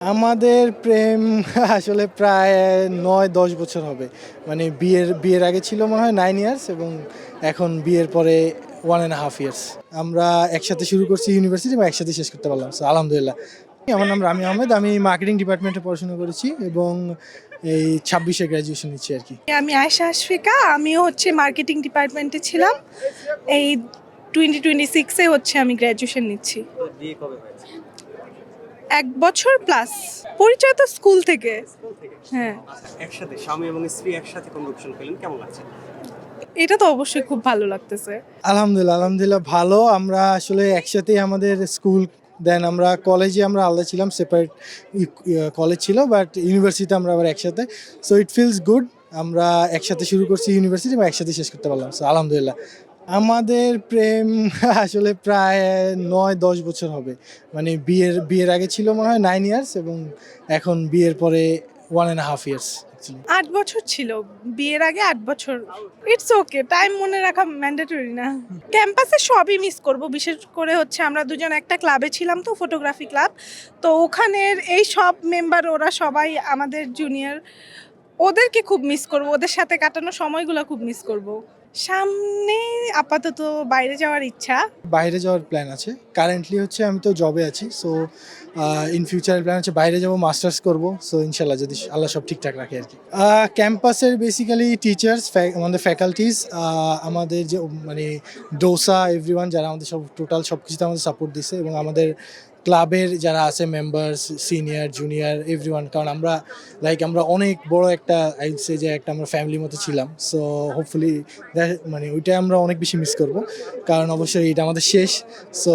আমাদের প্রেম আসলে প্রায় ৯-১০ বছর হবে। মানে বিয়ের আগে ছিল মনে হয় 9 ইয়ার্স এবং এখন বিয়ের পরে 1.5 ইয়ার্স। আমরা একসাথে শুরু করছি ইউনিভার্সিটি এবং একসাথে শেষ করতে পারলাম। সো আলহামদুলিল্লাহ। আমার নাম রামি আহমেদ। আমি মার্কেটিং ডিপার্টমেন্টে পড়াশোনা করেছি এবং এই ২৬ গ্র্যাজুয়েশন নিচ্ছি আরকি। আমি আয়েশা আশফিকা। আমিও মার্কেটিং ডিপার্টমেন্টে ছিলাম। এই 2026 এ আমি গ্র্যাজুয়েশন নিচ্ছি। বিয়ে কবে হয়েছে? ১ বছর প্লাস। পরিচয় তো স্কুল থেকে। হ্যাঁ। একসাথে স্বামী এবং স্ত্রী একসাথে কনভোকেশন পেলেন, কেমন লাগছে? এটা তো অবশ্যই খুব ভালো লাগতেছে। আলহামদুলিল্লাহ ভালো। আমরা আসলে একসাথেই আমাদের স্কুল দেন আমরা কলেজে আমরা আলাদা ছিলাম, সেপারেট কলেজ ছিল, বাট ইউনিভার্সিটিতে আমরা আবার একসাথে। So it feels good. আমরা একসাথে শুরু করছি ইউনিভার্সিটি এবং একসাথে শেষ করতে পারলাম। সো আলহামদুলিল্লাহ। আমাদের প্রেম আসলে প্রায় ৯-১০ বছর হবে। মানে বিয়ের আগে ছিল মনে হয় 9 ইয়ার্স এবং এখন বিয়ের পরে 1.5 ইয়ার্স অ্যাকচুয়ালি। ৮ বছর ছিল। বিয়ের আগে ৮ বছর। It's okay. টাইম মনে রাখা ম্যান্ডেটরি না। ক্যাম্পাসে সবই মিস করব। বিশেষ করে আমরা দুজন একটা ক্লাবে ছিলাম, তো ফটোগ্রাফি ক্লাব। তো ওখানের এই সব মেম্বার ওরা সবাই আমাদের জুনিয়র। ওদেরকে খুব মিস করব। ওদের সাথে কাটানো সময়গুলো খুব মিস করব। সামনে আপাতত বাইরে যাওয়ার ইচ্ছা। বাইরে যাওয়ার প্ল্যান আছে। কারেন্টলি আমি তো জবে আছি। সো ইন ফিউচারের প্ল্যান হচ্ছে বাইরে যাবো, মাস্টার্স করব। সো ইনশাল্লাহ যদি আল্লাহ সব ঠিকঠাক রাখে আর কি। ক্যাম্পাসের বেসিক্যালি টিচার্স, আমাদের ফ্যাকাল্টিজ, আমাদের যে মানে ডোসা এভরিওয়ান যারা আমাদের টোটাল সব কিছুতে আমাদের সাপোর্ট দিছে, এবং আমাদের ক্লাবের যারা আছে মেম্বার্স, সিনিয়র জুনিয়র এভরিওয়ান, কারণ আমরা আমরা অনেক বড় একটা যে একটা আমরা ফ্যামিলির মতো ছিলাম। সো হোপফুলি মানে ওইটা আমরা অনেক বেশি মিস করব, কারণ অবশ্যই এটা আমাদের শেষ। সো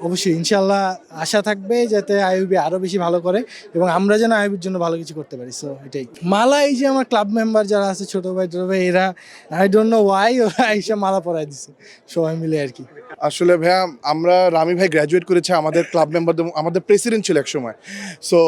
অবশ্যই ইনশাল্লাহ আশা থাকবে যাতে আইইউবি আরও বেশি ভালো করে এবং আমরা যেন আইইউবির জন্য ভালো কিছু করতে পারি। সো এটাই মালা, এই যে আমার ক্লাব মেম্বার যারা আছে, ছোটো ভাই এরা আই ডোন্ট নো ওয়াই ওরা এইসব মালা পরাই দিছে সবাই মিলে আর কি। আসলে ভাইয়া, আমরা রামি ভাই গ্র্যাজুয়েট করেছে, আমাদের ক্লাব মেম্বারদের আমাদের প্রেসিডেন্ট ছিল এক সময়। সো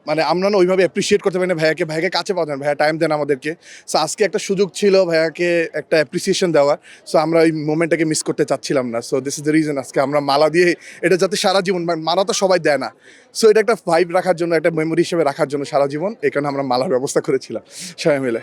মানে আমরা না ওইভাবে অ্যাপ্রিসিয়েট করতে পারি না ভাইয়াকে কাছে পাওয়া যায় না। ভাইয়া টাইম দেন আমাদেরকে। সো আজকে একটা সুযোগ ছিল ভাইয়াকে একটা অ্যাপ্রিসিয়েশন দেওয়ার। সো আমরা ওই মোমেন্টটাকে মিস করতে চাচ্ছিলাম না। So this is the reason আজকে আমরা মালা দিয়ে এটা যাতে সারা জীবন, মালা তো সবাই দেয় না। সো এটা একটা ভাইব রাখার জন্য, একটা মেমোরি হিসেবে রাখার জন্য সারা জীবন, এই কারণে আমরা মালার ব্যবস্থা করেছিলাম সবাই মিলে।